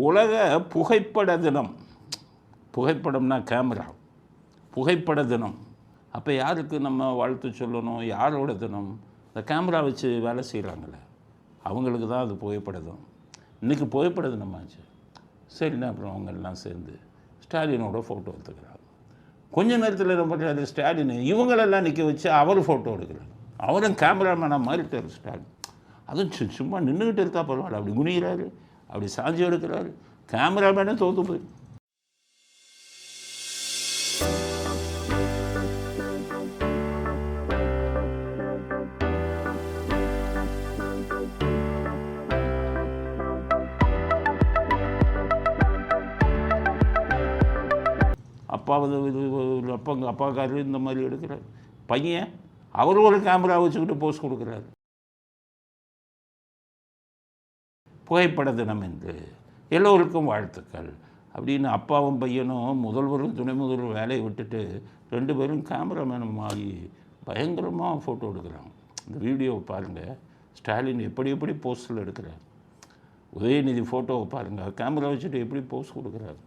உலக புகைப்பட தினம். புகைப்படம்னா கேமரா. புகைப்பட தினம். அப்போ யாருக்கு நம்ம வாழ்த்து சொல்லணும்? யாரோட தினம்? இந்த கேமரா வச்சு வேலை செய்கிறாங்களே அவங்களுக்கு தான் அது புகைப்பட தினம். இன்றைக்கி புகைப்பட தினம் ஆச்சு. சரிண்ணா, அப்புறம் அவங்க எல்லாம் சேர்ந்து ஸ்டாலினோட ஃபோட்டோ எடுத்துக்கிறாங்க. கொஞ்ச நேரத்தில் என்ன பண்ணுறாரு ஸ்டாலின், இவங்களெல்லாம் நிற்க வச்சு அவர் ஃபோட்டோ எடுக்கிறார். அவரும் கேமராமேனாக மாறிட்டார் ஸ்டாலின். அதுவும் சும்மா நின்றுக்கிட்டு இருக்கா பரவாயில்ல, அப்படி குனிகிறாரு, அப்படி சாஞ்சி எடுக்கிறாரு. கேமராமேனே தோற்று போயிரு. அப்பாக்காரர் இந்த மாதிரி எடுக்கிறார். பையன் அவர் ஒரு கேமரா வச்சுக்கிட்டு போஸ்ட் கொடுக்குறாரு. புகைப்பட தினம் என்று எல்லோருக்கும் வாழ்த்துக்கள் அப்படின்னு அப்பாவும் பையனும் முதல்வரும் துணை முதல்வர் வேலையை விட்டுட்டு 2 பேரும் கேமராமேனும் ஆகி பயங்கரமாக ஃபோட்டோ எடுக்கிறாங்க. இந்த வீடியோவை பாருங்கள். ஸ்டாலின் எப்படி போஸ்டில் எடுக்கிறார். உதயநிதி ஃபோட்டோவை பாருங்கள். கேமரா வச்சுட்டு எப்படி போஸ்ட் கொடுக்குறாரு.